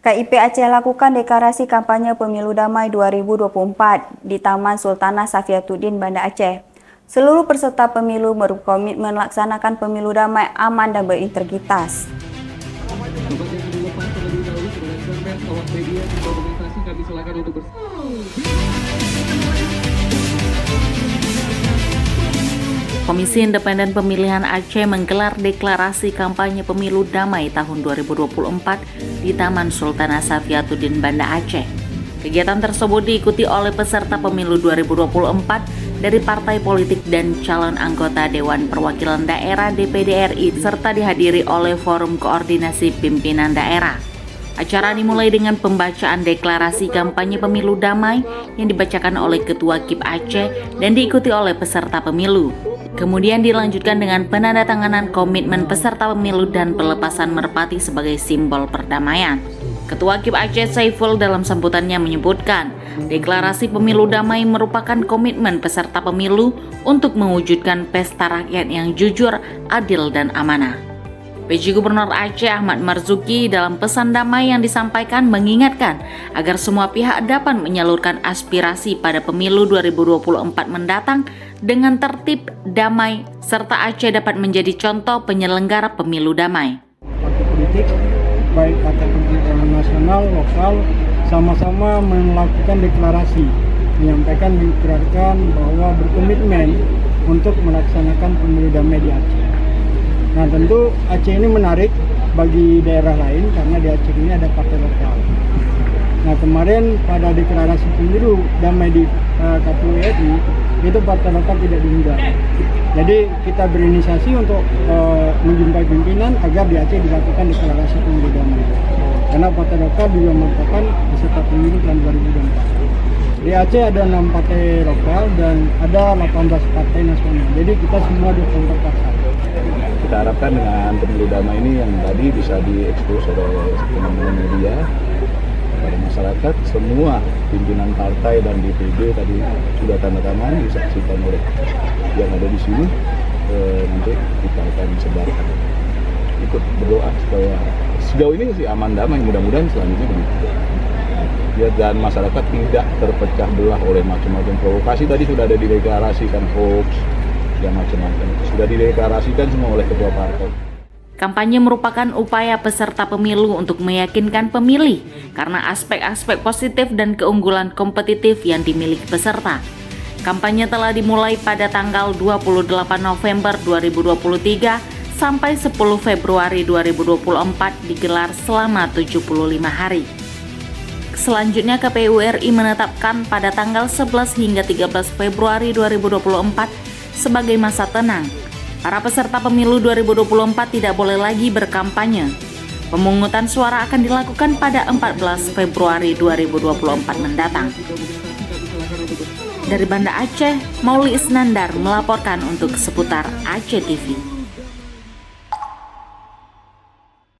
KIP Aceh lakukan deklarasi kampanye Pemilu Damai 2024 di Taman Sultanah Safiatuddin, Banda Aceh. Seluruh peserta pemilu berkomitmen melaksanakan pemilu damai, aman, dan berintegritas. Komisi Independen Pemilihan Aceh menggelar deklarasi kampanye pemilu damai tahun 2024 di Taman Sultanah Safiatuddin, Banda Aceh. Kegiatan tersebut diikuti oleh peserta pemilu 2024 dari partai politik dan calon anggota Dewan Perwakilan Daerah DPD RI serta dihadiri oleh Forum Koordinasi Pimpinan Daerah. Acara dimulai dengan pembacaan deklarasi kampanye pemilu damai yang dibacakan oleh Ketua KIP Aceh dan diikuti oleh peserta pemilu. Kemudian dilanjutkan dengan penandatanganan komitmen peserta pemilu dan pelepasan merpati sebagai simbol perdamaian. Ketua KIP Aceh Saiful dalam sambutannya menyebutkan, deklarasi pemilu damai merupakan komitmen peserta pemilu untuk mewujudkan pesta rakyat yang jujur, adil, dan amanah. PJ Gubernur Aceh Ahmad Marzuki dalam pesan damai yang disampaikan mengingatkan agar semua pihak dapat menyalurkan aspirasi pada pemilu 2024 mendatang dengan tertib, damai, serta Aceh dapat menjadi contoh penyelenggara pemilu damai. Partai politik, baik partai politik nasional, lokal, sama-sama melakukan deklarasi, mengikrarkan bahwa berkomitmen untuk melaksanakan pemilu damai di Aceh. Nah, tentu Aceh ini menarik bagi daerah lain karena di Aceh ini ada partai lokal. Nah, kemarin pada deklarasi pemilu damai di KPU RI itu partai lokal tidak diundang. Jadi kita berinisiasi untuk menjumpai pimpinan agar di Aceh dilakukan deklarasi pemilu damai. Karena partai lokal juga merupakan peserta pemilu tahun 2024. Di Aceh ada 6 partai lokal dan ada 18 partai nasional. Jadi kita semua 24 partai. Kita harapkan dengan pemilu damai ini yang tadi bisa diekspos oleh teman-teman media kepada masyarakat, semua pimpinan partai dan DPD tadi sudah tanda tangan disaksikan oleh yang ada di sini. Nanti kita akan sebarkan, ikut berdoa supaya sejauh ini sih aman damai, mudah-mudahan selanjutnya begitu. Ya, dan masyarakat tidak terpecah belah oleh macam-macam provokasi. Tadi sudah ada dideklarasikan hoax yang macam-macam, sudah dideklarasikan semua oleh ketua partai. Kampanye merupakan upaya peserta pemilu untuk meyakinkan pemilih karena aspek-aspek positif dan keunggulan kompetitif yang dimiliki peserta. Kampanye telah dimulai pada tanggal 28 November 2023 sampai 10 Februari 2024 digelar selama 75 hari. Selanjutnya KPU RI menetapkan pada tanggal 11 hingga 13 Februari 2024 sebagai masa tenang. Para peserta pemilu 2024 tidak boleh lagi berkampanye. Pemungutan suara akan dilakukan pada 14 Februari 2024 mendatang. Dari Banda Aceh, Mauli Isnandar melaporkan untuk seputar Aceh TV.